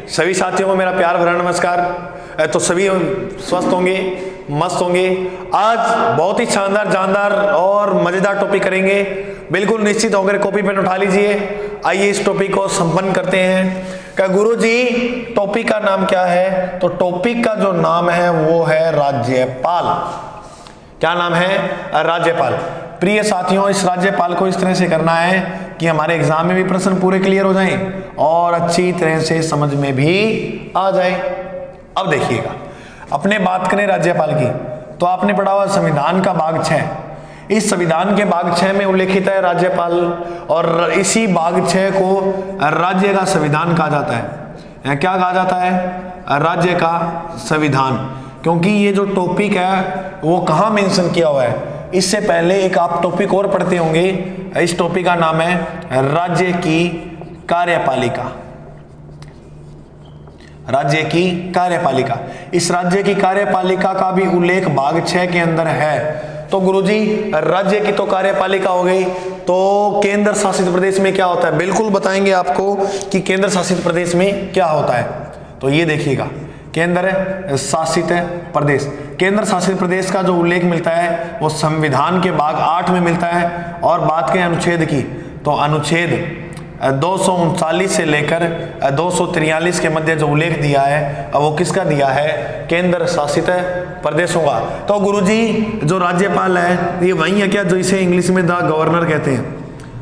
सभी साथियों को मेरा प्यार भरा नमस्कार। तो सभी स्वस्थ होंगे, मस्त होंगे। आज बहुत ही शानदार, जानदार और मजेदार टॉपिक करेंगे। बिल्कुल निश्चित होकर कॉपी पेन उठा लीजिए। आइए इस टॉपिक को संपन्न करते हैं। क्या गुरुजी टॉपिक का नाम क्या है? तो टॉपिक का जो नाम है वो है राज्यपाल। क्या नाम है? राज्यपाल। प्रिय साथियों, इस राज्यपाल को इस तरह से करना है कि हमारे एग्जाम में भी प्रश्न पूरे क्लियर हो जाएं और अच्छी तरह से समझ में भी आ जाए। अब देखिएगा, अपने बात करें राज्यपाल की, तो आपने पढ़ा हुआ संविधान का भाग 6। इस संविधान के भाग 6 में उल्लेखित है राज्यपाल, और इसी भाग 6 को राज्य का संविधान कहा जाता है। क्या कहा जाता है? राज्य का संविधान। क्योंकि ये जो टॉपिक है वो कहाँ मेंशन किया हुआ है, इससे पहले एक आप टॉपिक और पढ़ते होंगे। इस टॉपिक का नाम है राज्य की कार्यपालिका। राज्य की कार्यपालिका। इस राज्य की कार्यपालिका का भी उल्लेख भाग 6 के अंदर है। तो गुरुजी राज्य की तो कार्यपालिका हो गई, तो केंद्र शासित प्रदेश में क्या होता है? बिल्कुल बताएंगे आपको कि केंद्र शासित प्रदेश में क्या होता है। तो ये देखिएगा, केंद्र शासित प्रदेश। केंद्र शासित प्रदेश का जो उल्लेख मिलता है वो संविधान के भाग 8 में मिलता है। और बात करें अनुच्छेद की, तो अनुच्छेद 239 से लेकर 243 के मध्य जो उल्लेख दिया है वो किसका दिया है? केंद्र शासित प्रदेशों का। तो गुरुजी जो राज्यपाल है ये वही है क्या जो इसे इंग्लिश में द गवर्नर कहते हैं?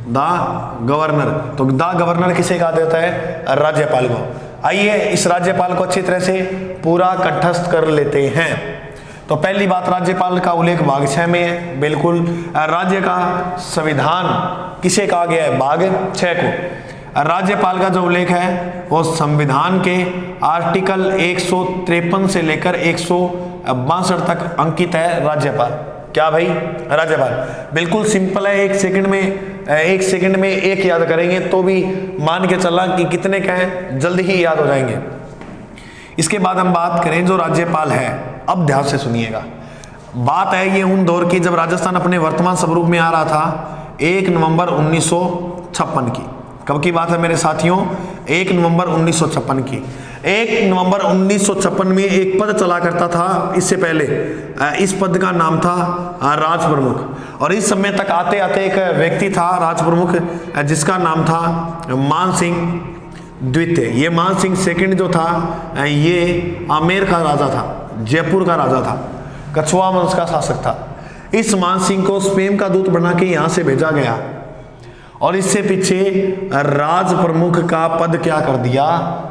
The governor. तो द गवर्नर किसे कहा जाता है? राज्यपाल को। आइए इस राज्यपाल को अच्छी तरह से पूरा कंठस्थ कर लेते हैं। तो पहली बात, राज्यपाल का उल्लेख भाग 6 में है। बिल्कुल, राज्य का संविधान किसे कहा गया है? भाग 6 को। राज्यपाल का जो उल्लेख है वो संविधान के आर्टिकल 153 से लेकर 162 तक अंकित है राज्यपाल। क्या भाई? राज्यपाल। बिल्कुल सिंपल है, एक सेकंड में एक याद करेंगे तो भी मान के चलना कि कितने का है, जल्दी ही याद हो जाएंगे। इसके बाद हम बात करें जो राज्यपाल है। अब ध्यान से सुनिएगा, बात है ये उन दौर की जब राजस्थान अपने वर्तमान स्वरूप में आ रहा था। 1 नवंबर 1956 की। कब की बात है मेरे साथियों? 1 नवंबर 1956 की। 1 नवंबर 1956 में एक पद चला करता था। इससे पहले इस पद का नाम था राज प्रमुख। और इस समय तक आते आते एक व्यक्ति था राज प्रमुख, जिसका नाम था मान सिंह द्वितीय। ये मान सिंह सेकंड जो था ये आमेर का राजा था, जयपुर का राजा था, कछुआ वंश का शासक था। इस मान सिंह को स्पेन का दूत बना के यहाँ से भेजा गया और इससे पीछे राज प्रमुख का पद क्या कर दिया?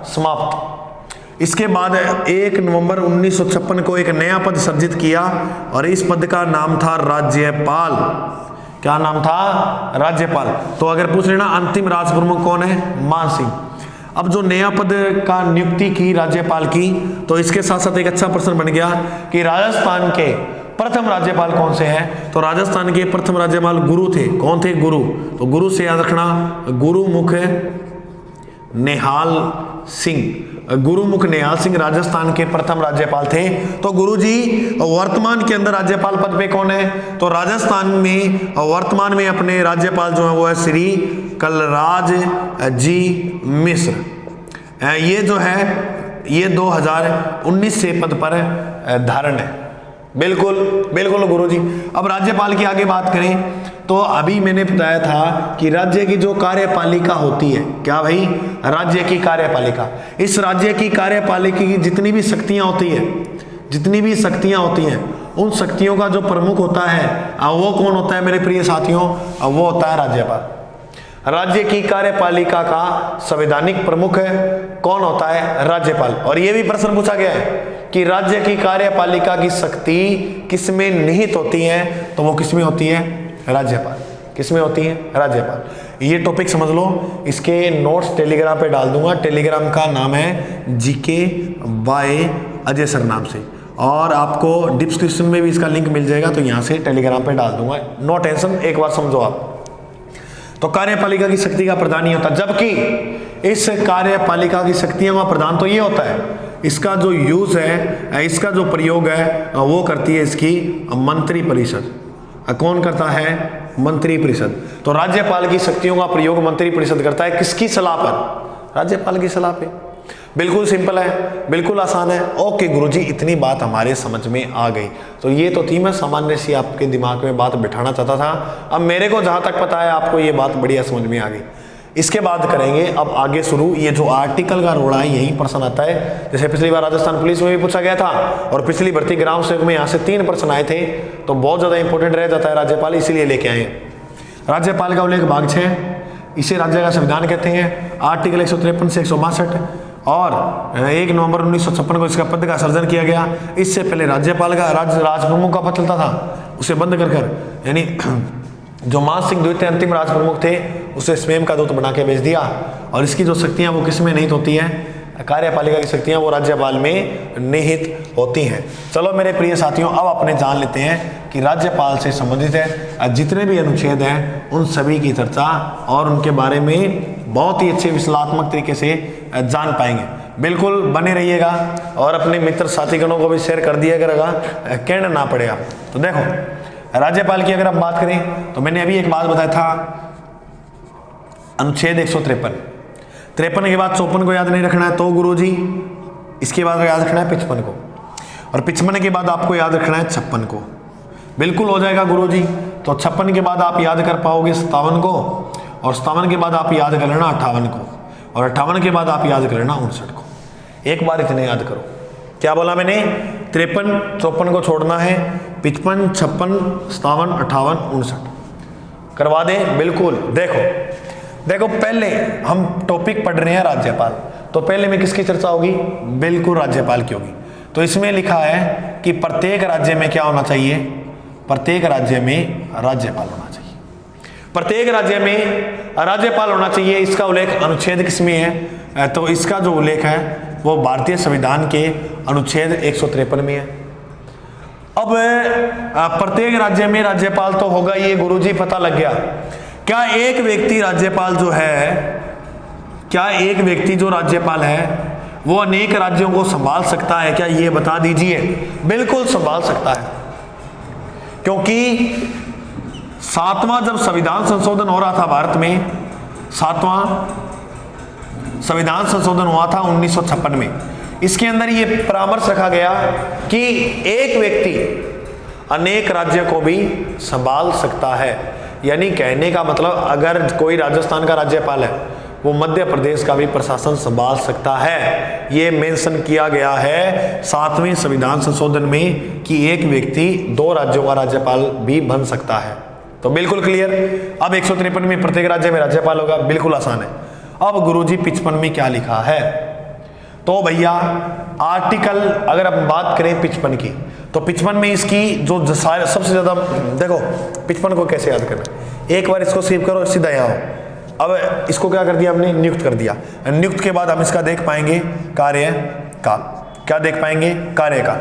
समाप्त। इसके बाद 1 नवंबर 1956 को एक नया पद सृजित किया और इस पद का नाम था राज्यपाल। क्या नाम था? राज्यपाल। तो अगर पूछ लेना अंतिम राज प्रमुख कौन है? मान सिंह। अब जो नया पद का नियुक्ति की राज्यपाल की, तो इसके साथ साथ एक अच्छा प्रश्न बन गया कि राजस्थान के प्रथम राज्यपाल कौन से हैं? तो राजस्थान के प्रथम राज्यपाल गुरु थे। कौन थे? गुरु। तो गुरु से याद रखना, गुरुमुख निहाल सिंह। गुरुमुख निहाल सिंह राजस्थान के प्रथम राज्यपाल थे। तो गुरुजी वर्तमान के अंदर राज्यपाल पद पे कौन है? तो राजस्थान में वर्तमान में अपने राज्यपाल जो है वो है श्री कलराज जी मिश्र। ये जो है ये 2019 से पद पर धारण है। बिल्कुल बिल्कुल गुरुजी। अब राज्यपाल की आगे बात करें तो अभी मैंने बताया था कि राज्य की जो कार्यपालिका होती है, क्या भाई? राज्य की कार्यपालिका। इस राज्य की कार्यपालिका की जितनी भी शक्तियां होती हैं उन शक्तियों का जो प्रमुख होता है वो कौन होता है मेरे प्रिय साथियों? वो होता है राज्यपाल। राज्य की कार्यपालिका का संवैधानिक प्रमुख कौन होता है? राज्यपाल। और यह भी प्रश्न पूछा गया है कि राज्य की कार्यपालिका की शक्ति किसमें निहित होती है? तो वो किसमें होती है? राज्यपाल। किसमें होती है? राज्यपाल। ये टॉपिक समझ लो, इसके नोट्स टेलीग्राम पे डाल दूंगा। टेलीग्राम का नाम है जीके बाय अजय सर नाम से, और आपको डिस्क्रिप्शन में भी इसका लिंक मिल जाएगा, तो यहाँ से टेलीग्राम पे डाल दूंगा। नो टेंशन, एक बार समझो आप। तो कार्यपालिका की शक्ति का प्रदान नहीं होता, जबकि इस कार्यपालिका की शक्तियों का प्रदान तो ये होता है, इसका जो यूज है, इसका जो प्रयोग है वो करती है इसकी मंत्री परिषद। कौन करता है? मंत्री परिषद। तो राज्यपाल की शक्तियों का प्रयोग मंत्री परिषद करता है। किसकी सलाह पर? राज्यपाल की सलाह पे। बिल्कुल सिंपल है, बिल्कुल आसान है। ओके गुरुजी, इतनी बात हमारे समझ में आ गई। तो ये तो थी, मैं सामान्य सी आपके दिमाग में बात बिठाना चाहता था। अब मेरे को जहां तक पता है आपको ये बात बढ़िया समझ में आ गई। इसके बाद करेंगे अब आगे शुरू। ये जो आर्टिकल का रोड़ा है यही प्रश्न आता है। जैसे पिछली बार राजस्थान पुलिस में भी पूछा गया था और पिछली भर्ती ग्राम सेवक में यहाँ से 3 प्रश्न आए थे, तो बहुत ज्यादा इंपॉर्टेंट रह जाता है राज्यपाल, इसीलिए लेके आए। राज्यपाल का उल्लेख भाग 6, इसे राज्य का संविधान कहते हैं। आर्टिकल 153 से 162 और 1 नवंबर 1956 को इसका पद का सर्जन किया गया। इससे पहले राज्यपाल का राज प्रमुख का पद चलता था, उसे बंद कर यानी जो मान सिंह द्वितीय अंतिम राज प्रमुख थे उसे स्वयं का दूत बना के भेज दिया। और इसकी जो शक्तियां वो किसमें निहित होती हैं, कार्यपालिका की शक्तियां वो राज्यपाल में निहित होती हैं। चलो मेरे प्रिय साथियों, अब अपने जान लेते हैं कि राज्यपाल से संबंधित है जितने भी अनुच्छेद हैं उन सभी की चर्चा और उनके बारे में बहुत ही अच्छे विश्लेषणात्मक तरीके से जान पाएंगे। बिल्कुल बने रहिएगा और अपने मित्र साथीगणों को भी शेयर कर दिया करेगा, कहना ना पड़े आप। तो देखो राज्यपाल की अगर आप बात करें तो मैंने अभी एक बात बताया था, अनुच्छेद 153 के बाद 54 को याद नहीं रखना है तो गुरुजी, इसके बाद याद रखना है 55 को, और 55 के बाद आपको याद रखना है 56 को। बिल्कुल हो जाएगा गुरुजी। तो 56 के बाद आप याद कर पाओगे 57 को, और 57 के बाद आप याद कर लेना 58 को, और 58 के बाद आप याद कर लेना 59 को। एक बार इतने याद करो। क्या बोला मैंने? 53, 54 को छोड़ना है, 55, 56, 57, 58, 59 करवा दें। बिल्कुल। देखो पहले हम टॉपिक पढ़ रहे हैं राज्यपाल, तो पहले में किसकी चर्चा होगी? बिल्कुल राज्यपाल की होगी। तो इसमें लिखा है कि प्रत्येक राज्य में क्या होना चाहिए? प्रत्येक राज्य में राज्यपाल होना चाहिए। प्रत्येक राज्य में राज्यपाल होना चाहिए। इसका उल्लेख अनुच्छेद किसमें है? तो इसका जो उल्लेख है वो भारतीय संविधान के अनुच्छेद 153 में है। अब प्रत्येक राज्य में राज्यपाल तो होगा, ये गुरुजी पता लग गया। क्या एक व्यक्ति राज्यपाल जो है, क्या एक व्यक्ति जो राज्यपाल है वो अनेक राज्यों को संभाल सकता है क्या? ये बता दीजिए। बिल्कुल संभाल सकता है, क्योंकि 7वां जब संविधान संशोधन हो रहा था भारत में, 7वां संविधान संशोधन हुआ था 1956 में, इसके अंदर ये परामर्श रखा गया कि एक व्यक्ति अनेक राज्यों को भी संभाल सकता है। यानी कहने का मतलब अगर कोई राजस्थान का राज्यपाल है वो मध्य प्रदेश का भी प्रशासन संभाल सकता है। ये मेंशन किया गया है 7वें संविधान संशोधन में कि एक व्यक्ति 2 राज्यों का राज्यपाल भी बन सकता है। तो बिल्कुल क्लियर। अब 153 में प्रत्येक राज्य में राज्यपाल होगा, बिल्कुल आसान है। अब गुरुजी 55 में क्या लिखा है? तो भैया आर्टिकल अगर हम बात करें 55 की, तो 55 में इसकी जो सबसे ज्यादा, देखो 55 को कैसे याद करना, एक बार इसको सेव करो, सीधा यहाँ आओ। अब इसको क्या कर दिया हमने? नियुक्त कर दिया। नियुक्त के बाद हम इसका देख पाएंगे कार्यकाल। क्या देख पाएंगे? कार्यकाल।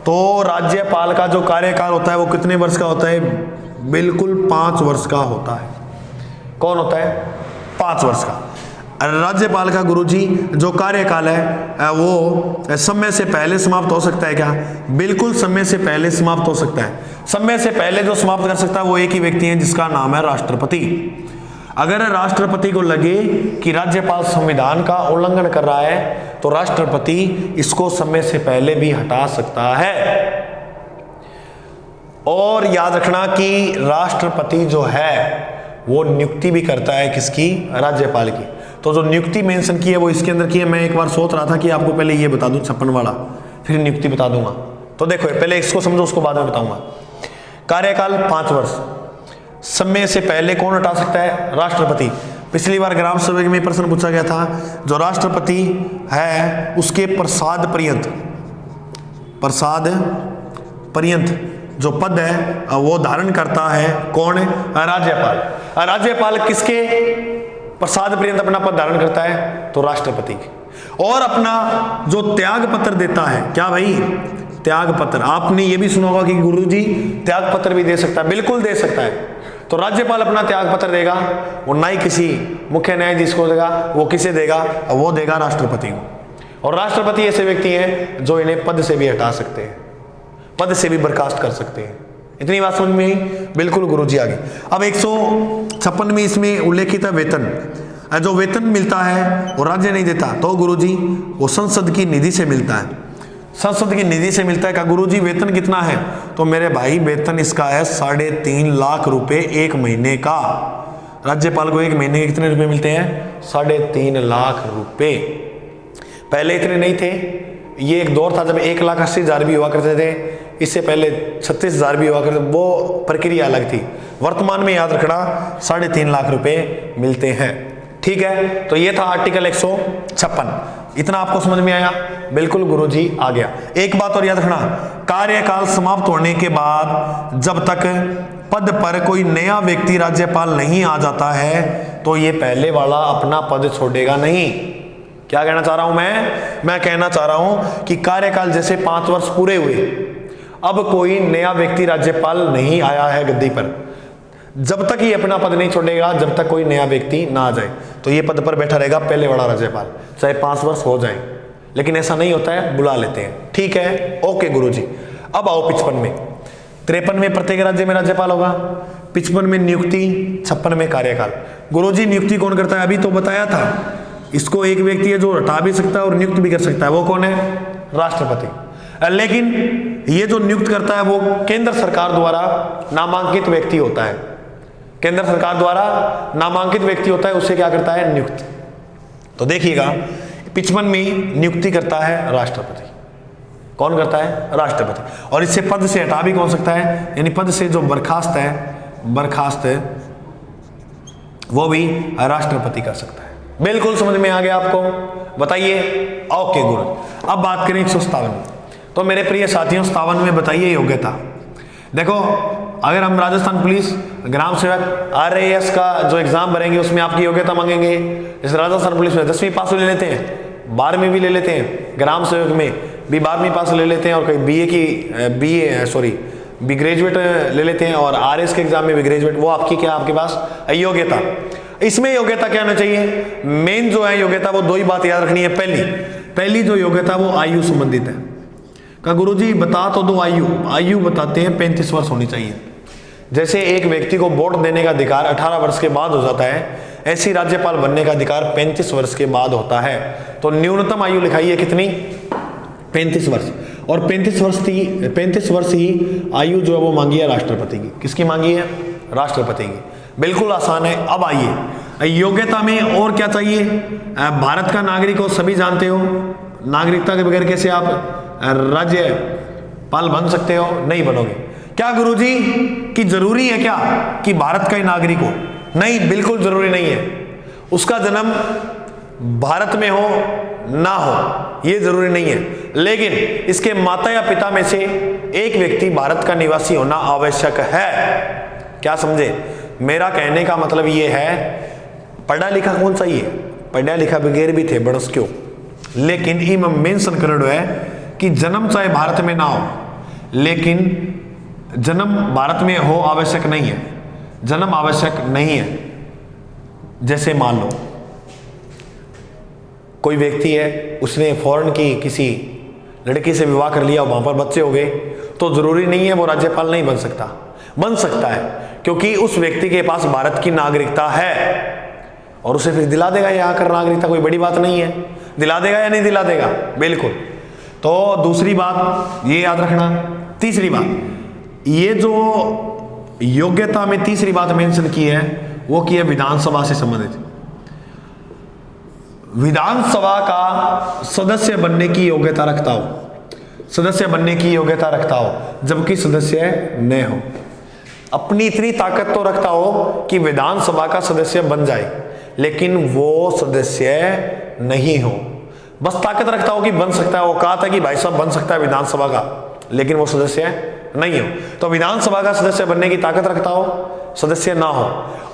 तो राज्यपाल का जो कार्यकाल होता है वो कितने वर्ष का होता है? बिल्कुल 5 वर्ष का होता है। कौन होता है? 5 वर्ष का। राज्यपाल का गुरुजी जो कार्यकाल है वो समय से पहले समाप्त हो सकता है क्या? बिल्कुल समय से पहले समाप्त हो सकता है। समय से पहले जो समाप्त कर सकता है वो एक ही व्यक्ति है जिसका नाम है राष्ट्रपति। अगर राष्ट्रपति को लगे कि राज्यपाल संविधान का उल्लंघन कर रहा है तो राष्ट्रपति इसको समय से पहले भी हटा सकता है। और याद रखना कि राष्ट्रपति जो है वो नियुक्ति भी करता है किसकी? राज्यपाल की। तो जो नियुक्ति मेंशन की है वो इसके अंदर की है। मैं एक बार सोच रहा था कि आपको पहले ये बता दूं 56 वाला, फिर नियुक्ति बता दूंगा। तो देखो पहले इसको समझो, उसको बाद में बताऊंगा। कार्यकाल 5 वर्ष। समय से पहले कौन हटा सकता है? राष्ट्रपति। पिछली बार ग्राम सभा में प्रश्न पूछा गया था, जो राष्ट्रपति है उसके प्रसाद पर्यंत जो पद है वो धारण करता है कौन? राज्यपाल। राज्यपाल किसके प्रसाद पर्यंत अपना पद धारण करता है? तो राष्ट्रपति के। और अपना जो त्याग पत्र देता है, क्या भाई? त्याग पत्र। आपने ये भी सुना होगा कि गुरुजी त्याग पत्र भी दे सकता है। बिल्कुल दे सकता है। तो राज्यपाल अपना त्याग पत्र देगा, वो ना ही किसी मुख्य न्यायाधीश को देगा, वो किसे देगा? वो देगा राष्ट्रपति को। और राष्ट्रपति ऐसे व्यक्ति हैं जो इन्हें पद से भी हटा सकते हैं, पद से भी बर्खास्त कर सकते हैं। इतनी बात समझ में आई? बिल्कुल गुरुजी आगे। अब 156 में इसमें उल्लेखित है वेतन। जो वेतन मिलता है वो राज्य नहीं देता, तो गुरुजी वो संसद की निधि से मिलता है। संसद की निधि से मिलता है। का गुरुजी वेतन कितना है? तो मेरे भाई वेतन इसका है 3.5 लाख रुपए एक महीने का। राज्यपाल को एक महीने के कितने रुपए मिलते हैं? 3.5 लाख रुपए। पहले इतने नहीं थे, ये एक दौर था जब 1,80,000 भी हुआ करते थे, इससे पहले 36,000 भी हुआ करते, वो प्रक्रिया अलग थी। वर्तमान में याद रखना 3.5 लाख रुपए मिलते हैं। ठीक है, तो ये था आर्टिकल 156। इतना आपको समझ में आया? बिल्कुल गुरुजी आ गया। एक बात और याद रखना, कार्यकाल समाप्त होने के बाद जब तक पद पर कोई नया व्यक्ति राज्यपाल नहीं आ जाता है तो ये पहले वाला अपना पद छोड़ेगा नहीं। क्या कहना चाह रहा हूं मैं कहना चाह रहा हूं कि कार्यकाल जैसे 5 वर्ष पूरे हुए, अब कोई नया व्यक्ति राज्यपाल नहीं आया है गद्दी पर, जब तक ये अपना पद नहीं छोड़ेगा, जब तक कोई नया व्यक्ति ना आ जाए, तो ये पद पर बैठा रहेगा पहले वाला राज्यपाल, चाहे 5 वर्ष हो जाए। लेकिन ऐसा नहीं होता है, बुला लेते हैं। ठीक है, ओके गुरुजी। अब आओ 55 में। 53 में प्रत्येक राज्य में राज्यपाल होगा, 55 में नियुक्ति, 56 में कार्यकाल। गुरुजी नियुक्ति कौन करता है? अभी तो बताया था, इसको एक व्यक्ति है जो हटा भी सकता है और नियुक्त भी कर सकता है, वो कौन है? राष्ट्रपति। लेकिन ये जो नियुक्त करता है वो केंद्र सरकार द्वारा नामांकित व्यक्ति होता है। केंद्र सरकार द्वारा नामांकित व्यक्ति होता है, उससे क्या करता है? नियुक्त। तो देखिएगा 55 में नियुक्ति करता है राष्ट्रपति। कौन करता है? राष्ट्रपति। और इससे पद से हटा भी कौन सकता है? यानी पद से जो बर्खास्त है वो भी राष्ट्रपति कर सकता है। बिल्कुल समझ में आ गया आपको? बताइए। ओके गुरु। अब बात करें 157 में। तो मेरे प्रिय साथियों 57 में बताइए योग्यता। देखो, अगर हम राजस्थान पुलिस ग्राम सेवक RAS का जो एग्जाम भरेंगे उसमें आपकी योग्यता मांगेंगे। जैसे राजस्थान पुलिस में 10वीं पास ले लेते हैं, 12वीं भी ले लेते हैं, ग्राम सेवक में भी 12वीं पास ले लेते हैं, और कई बी ग्रेजुएट ले लेते हैं, और RAS के एग्जाम में भी ग्रेजुएट। वो आपकी क्या, आपके पास योग्यता। इसमें योग्यता क्या होना चाहिए? मेन जो है योग्यता, वो 2 ही बात याद रखनी है। पहली जो योग्यता वो आयु संबंधित है। का गुरुजी बता तो दो आयु बताते हैं 35 वर्ष होनी चाहिए। जैसे एक व्यक्ति को वोट देने का अधिकार 18 वर्ष के बाद हो जाता है, ऐसी राज्यपाल बनने का अधिकार 35 वर्ष के बाद होता है। तो न्यूनतम आयु लिखाई है कितनी? 35 वर्ष। और 35 वर्ष ही आयु जो है वो मांगी है राष्ट्रपति की। किसकी मांगी है? राष्ट्रपति की। बिल्कुल आसान है। अब आइए योग्यता में और क्या चाहिए? भारत का नागरिक हो, सभी जानते हो, नागरिकता के बगैर कैसे आप राज्यपाल बन सकते हो? नहीं बनोगे। क्या गुरुजी कि जरूरी है क्या कि भारत का ही नागरिक हो? नहीं, बिल्कुल जरूरी नहीं है। उसका जन्म भारत में हो ना हो ये जरूरी नहीं है, लेकिन इसके माता या पिता में से एक व्यक्ति भारत का निवासी होना आवश्यक है। क्या समझे? मेरा कहने का मतलब ये है, पढ़ा लिखा कौन चाहिए? पढ़ा लिखा बगैर भी थे बड़स क्यों, लेकिन इम मेंशन करो है कि जन्म चाहे भारत में ना हो, लेकिन जन्म भारत में हो आवश्यक नहीं है। जन्म आवश्यक नहीं है। जैसे मान लो कोई व्यक्ति है, उसने फॉरेन की किसी लड़की से विवाह कर लिया, वहां पर बच्चे हो गए, तो जरूरी नहीं है वो राज्यपाल नहीं बन सकता। बन सकता है, क्योंकि उस व्यक्ति के पास भारत की नागरिकता है और उसे फिर दिला देगा यहाँ कर नागरिकता। कोई बड़ी बात नहीं है। दिला देगा या नहीं दिला देगा? बिल्कुल। तो दूसरी बात ये याद रखना। तीसरी बात, ये जो योग्यता में तीसरी बात मेंशन की है वो की है विधानसभा से संबंधित। विधानसभा का सदस्य बनने की योग्यता रखता हो, सदस्य बनने की योग्यता रखता हो, जबकि सदस्य न हो। अपनी इतनी ताकत तो रखता हो कि विधानसभा का सदस्य बन जाए, लेकिन वो सदस्य नहीं हो। बस ताकत रखता हो कि बन सकता है, वो कहा था कि भाई साहब बन सकता है विधानसभा का, लेकिन वो सदस्य नहीं हो। तो विधानसभा का सदस्य बनने की ताकत रखता हो, सदस्य ना हो,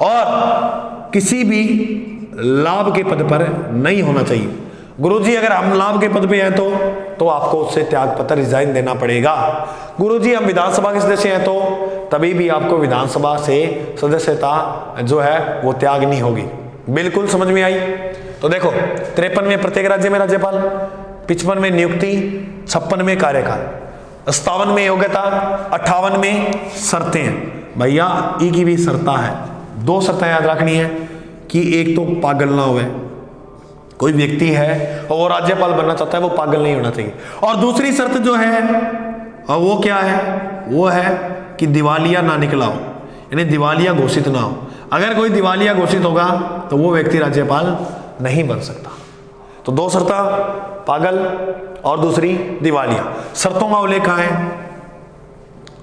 और किसी भी लाभ के पद पर नहीं होना चाहिए। गुरुजी अगर हम लाभ के पद पे हैं तो आपको उससे त्याग पत्र रिजाइन देना पड़ेगा। गुरुजी हम विधानसभा के सदस्य हैं तो तभी भी आपको विधानसभा से सदस्यता जो है वो त्याग नहीं होगी। बिल्कुल समझ में आई? तो देखो 53 में प्रत्येक राज्य में राज्यपाल, 55 में नियुक्ति, 56 में कार्यकाल, 57 में योग्यता, 58 में शर्तें हैं। भैया ई की भी शर्ता है, 2 शर्तें याद रखनी है कि एक तो पागल ना होवे, कोई व्यक्ति है और वो राज्यपाल बनना चाहता है, वो पागल नहीं होना चाहिए। और दूसरी शर्त जो है वो क्या है, वो है कि दिवालिया ना निकला हो, यानी दिवालिया घोषित ना हो। अगर कोई दिवालिया घोषित होगा तो वो व्यक्ति राज्यपाल नहीं बन सकता। तो दो शर्तां, पागल और दूसरी दिवालिया। शर्तों का उल्लेख कहाँ है?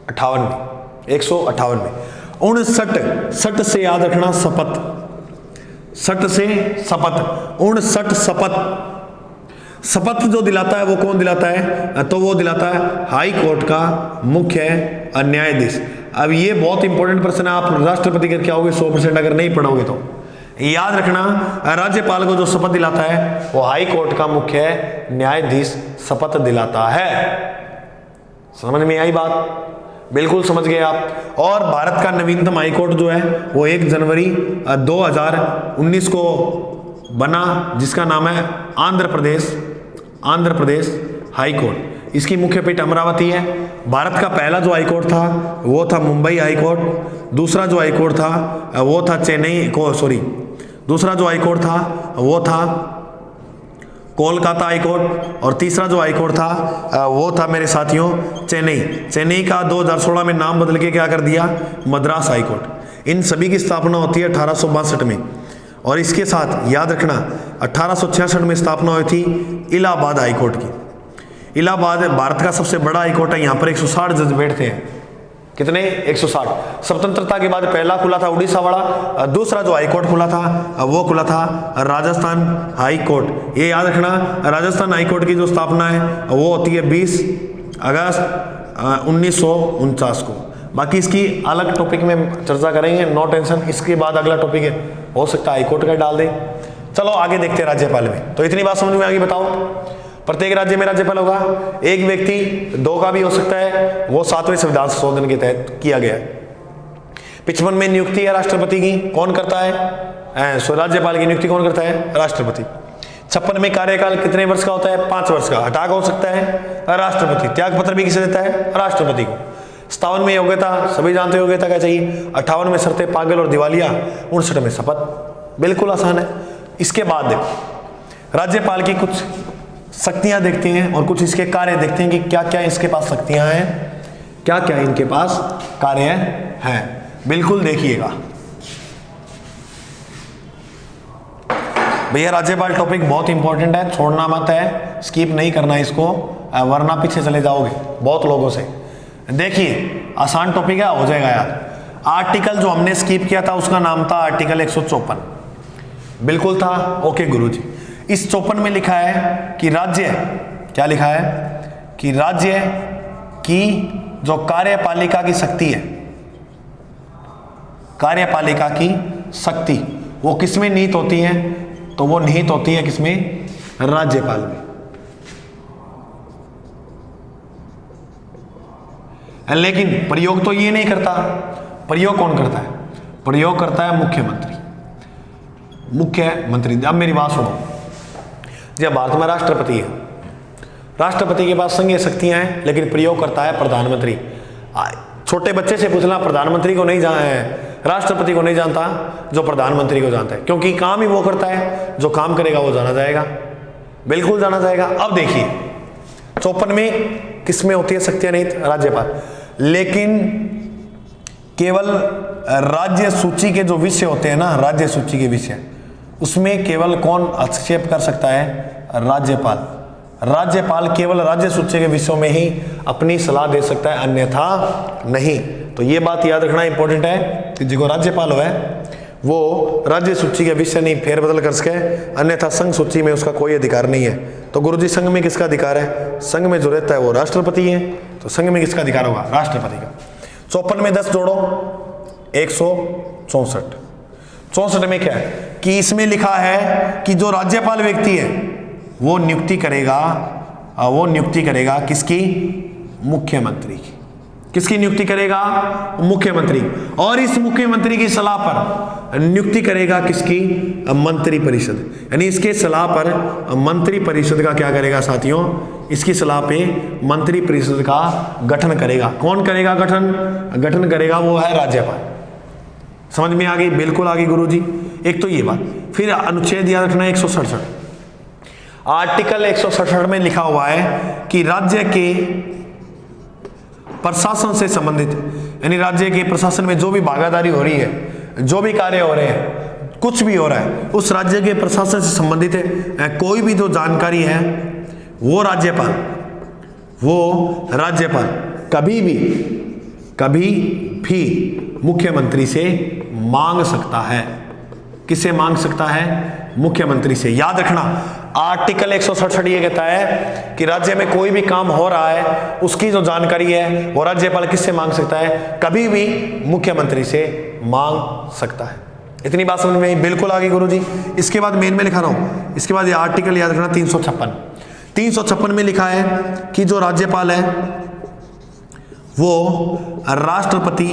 58 में, 158 में। 59 से याद रखना शपथ, 60 से शपथ, 59 शपथ। शपथ जो दिलाता है वो कौन दिलाता है? तो वो दिलाता है हाई कोर्ट का मुख्य न्यायाधीश। अब ये बहुत इंपॉर्टेंट प्रश्न है, आप राष्ट्रपति करके आओगे 100% अगर नहीं पढ़ोगे तो। याद रखना, राज्यपाल को जो शपथ दिलाता है वो हाई कोर्ट का मुख्य न्यायाधीश शपथ दिलाता है। समझ में आई बात? बिल्कुल समझ गए आप। और भारत का नवीनतम हाईकोर्ट जो है वो 1 जनवरी 2019 को बना, जिसका नाम है आंध्र प्रदेश हाई कोर्ट। इसकी मुख्य पीठ अमरावती है। भारत का पहला जो हाईकोर्ट था वो था मुंबई हाईकोर्ट। दूसरा जो हाईकोर्ट था वो था दूसरा जो हाईकोर्ट था वो था कोलकाता हाईकोर्ट। और तीसरा जो हाईकोर्ट था वो था मेरे साथियों चेन्नई का 2016 में नाम बदल के क्या कर दिया? मद्रास हाईकोर्ट। इन सभी की स्थापना होती है 1862 में। और इसके साथ याद रखना 1866 में स्थापना हुई थी इलाहाबाद हाईकोर्ट की। इलाहाबाद भारत का सबसे बड़ा हाईकोर्ट है, यहाँ पर 160 जज बैठते हैं। कितने? 160। स्वतंत्रता के बाद पहला खुला था उड़ीसा वाला, दूसरा जो हाईकोर्ट खुला था वो खुला था राजस्थान हाई कोर्ट। ये याद रखना, राजस्थान हाई कोर्ट की जो स्थापना है वो होती है 20 अगस्त 1949 को। बाकी इसकी अलग टॉपिक में चर्चा करेंगे, नो टेंशन। इसके बाद अगला टॉपिक है, हो सकता है हाईकोर्ट का डाल दे। चलो आगे देखते हैं राज्यपाल में। तो इतनी बात समझ में आ गई? बताओ, प्रत्येक राज्य में राज्यपाल होगा, एक व्यक्ति, 2 का भी हो सकता है, वो 7वें संविधान संशोधन के तहत किया गया है। 55 में नियुक्ति है राष्ट्रपति की, कौन करता है? राज्यपाल की नियुक्ति कौन करता है? राष्ट्रपति। 56 में कार्यकाल कितने वर्ष का होता है? 5 वर्ष का। हटा हो सकता है राष्ट्रपति। त्याग पत्र भी किसे देता है? राष्ट्रपति को। 57 में योग्यता, सभी जानते हो योग्यता क्या चाहिए। 58 में शर्तें, पागल और दिवालिया। 59 में शपथ। बिल्कुल आसान है। इसके बाद देखो राज्यपाल की कुछ शक्तियां देखते हैं और कुछ इसके कार्य देखते हैं कि क्या क्या इसके पास शक्तियां हैं, क्या क्या इनके पास कार्य हैं। बिल्कुल देखिएगा भैया, राज्यपाल टॉपिक बहुत इंपॉर्टेंट है, छोड़ना मत है, स्किप नहीं करना इसको, वरना पीछे चले जाओगे बहुत लोगों से। देखिए आसान टॉपिक है, हो जाएगा याद। आर्टिकल जो हमने स्किप किया था उसका नाम था आर्टिकल 154। बिल्कुल था? ओके गुरुजी। इस 54 में लिखा है कि राज्य, क्या लिखा है कि राज्य की जो कार्यपालिका की शक्ति है, कार्यपालिका की शक्ति वो किसमें निहित होती है? तो वो निहित होती है किसमें? राज्यपाल में। लेकिन प्रयोग तो ये नहीं करता। प्रयोग कौन करता है? प्रयोग करता है मुख्यमंत्री। अब मेरी बात सुनो, जब भारत में राष्ट्रपति है, राष्ट्रपति के पास संघीय शक्तियां हैं, लेकिन प्रयोग करता है प्रधानमंत्री। छोटे बच्चे से पूछना, प्रधानमंत्री को नहीं जाना है, राष्ट्रपति को नहीं जानता जो प्रधानमंत्री को जानता है, क्योंकि काम ही वो करता है, जो काम करेगा वो जाना जाएगा। बिल्कुल जाना जाएगा। अब देखिए 54 में किसमें होती है शक्तियां निहित? राज्यपाल। लेकिन केवल राज्य सूची के जो विषय होते हैं ना, राज्य सूची के विषय, उसमें केवल कौन हस्तक्षेप कर सकता है? राज्यपाल। राज्यपाल केवल राज्य सूची के विषयों में ही अपनी सलाह दे सकता है, अन्यथा नहीं। तो ये बात याद रखना इंपॉर्टेंट है कि जो राज्यपाल है वो राज्य सूची के विषय नहीं फेरबदल कर सके, अन्यथा संघ सूची में उसका कोई अधिकार नहीं है। तो गुरुजी संघ में किसका अधिकार है? संघ में जो रहता है वो राष्ट्रपति है, तो संघ में किसका अधिकार होगा? राष्ट्रपति का। 54 में 10 जोड़ो, 164। 64 में क्या है कि इसमें लिखा है कि जो राज्यपाल व्यक्ति है वो नियुक्ति करेगा किसकी? मुख्यमंत्री की। किसकी नियुक्ति करेगा? मुख्यमंत्री। और इस मुख्यमंत्री की सलाह पर नियुक्ति करेगा किसकी? मंत्री परिषद। यानी इसके सलाह पर मंत्री परिषद का क्या करेगा साथियों? इसकी सलाह पे मंत्री परिषद का गठन करेगा। कौन करेगा गठन? गठन करेगा वो है राज्यपाल। समझ में आ गई? बिल्कुल आ गई गुरुजी। एक तो ये बात, फिर अनुच्छेद याद रखना 167, आर्टिकल 167 में लिखा हुआ है कि राज्य के प्रशासन से संबंधित, यानी राज्य के प्रशासन में जो भी भागीदारी हो रही है, जो भी कार्य हो रहे हैं, कुछ भी हो रहा है, उस राज्य के प्रशासन से संबंधित कोई भी जो जानकारी है वो राज्यपाल कभी भी मुख्यमंत्री से मांग सकता है। किससे मांग सकता है? मुख्यमंत्री से। याद रखना, आर्टिकल 167 ये कहता है कि राज्य में कोई भी काम हो रहा है, उसकी जो जानकारी है वो राज्यपाल किससे मांग सकता है? कभी भी मुख्यमंत्री से मांग सकता है। इतनी बात समझ में आई? बिल्कुल आ गई गुरुजी। इसके बाद मेन में लिखा रहा हूं, इसके बाद ये आर्टिकल याद रखना 356 में लिखा है कि जो राज्यपाल है वो राष्ट्रपति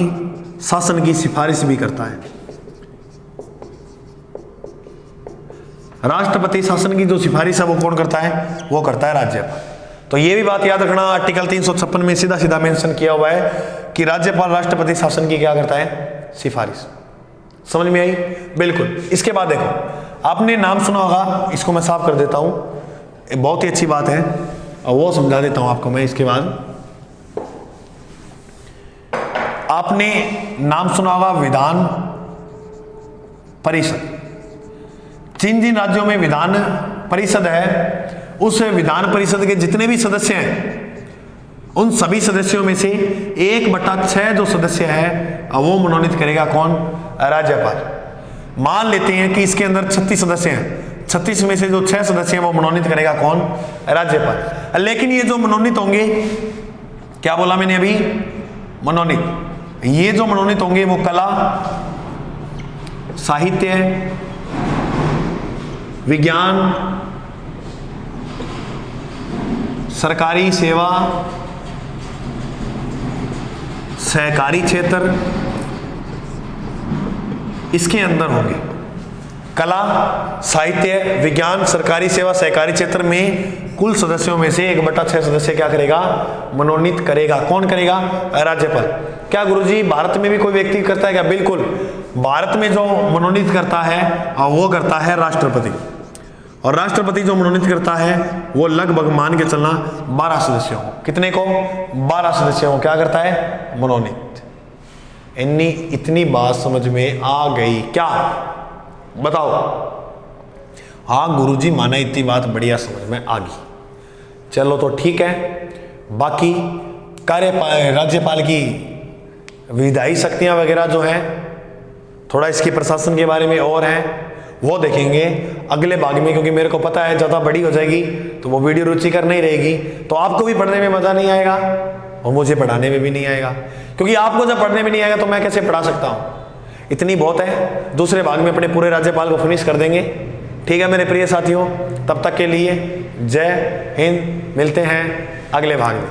शासन की सिफारिश भी करता है। राष्ट्रपति शासन की जो सिफारिश है वो कौन करता है? वो करता है राज्यपाल। तो ये भी बात याद रखना, आर्टिकल 356 में सीधा मेंशन किया हुआ है कि राज्यपाल राष्ट्रपति शासन की क्या करता है? सिफारिश। समझ में आई? बिल्कुल। इसके बाद देखो, आपने नाम सुना होगा, इसको मैं साफ कर देता हूं, बहुत ही अच्छी बात है और वो समझा देता हूं आपको मैं। इसके बाद आपने नाम सुना होगा विधान परिषद। जिन राज्यों में विधान परिषद है, उस विधान परिषद के जितने भी सदस्य हैं, उन सभी सदस्यों में से 1/6 जो सदस्य है वो मनोनीत करेगा कौन? राज्यपाल। मान लेते हैं कि इसके अंदर 36 सदस्य हैं, 36 में से जो 6 सदस्य हैं वो मनोनीत करेगा कौन? राज्यपाल। लेकिन ये जो मनोनीत होंगे, क्या बोला मैंने अभी? मनोनीत। ये जो मनोनीत होंगे वो कला, साहित्य, विज्ञान, सरकारी सेवा, सहकारी क्षेत्र, इसके अंदर होंगे। कला, साहित्य, विज्ञान, सरकारी सेवा, सहकारी क्षेत्र में कुल सदस्यों में से 1/6 सदस्य क्या करेगा? मनोनीत करेगा। कौन करेगा? राज्यपाल। क्या गुरुजी भारत में भी कोई व्यक्ति करता है क्या? बिल्कुल। भारत में जो मनोनीत करता है वो करता है राष्ट्रपति, और राष्ट्रपति जो मनोनीत करता है वो लगभग मान के चलना 12 सदस्यों को। कितने को? 12 सदस्यों को क्या करता है? मनोनीत। इतनी बात समझ में आ गई क्या? बताओ। हाँ गुरुजी माना, इतनी बात बढ़िया समझ में आ गई। चलो तो ठीक है। बाकी राज्यपाल की विधायी शक्तियां वगैरह जो है, थोड़ा इसके प्रशासन के बारे में और है, वो देखेंगे अगले भाग में, क्योंकि मेरे को पता है ज़्यादा बड़ी हो जाएगी तो वो वीडियो रुचिकर नहीं रहेगी, तो आपको भी पढ़ने में मज़ा नहीं आएगा और मुझे पढ़ाने में भी नहीं आएगा। क्योंकि आपको जब पढ़ने में नहीं आएगा तो मैं कैसे पढ़ा सकता हूँ? इतनी बहुत है। दूसरे भाग में अपने पूरे राज्यपाल को फिनिश कर देंगे। ठीक है मेरे प्रिय साथियों, तब तक के लिए जय हिंद। मिलते हैं अगले भाग में।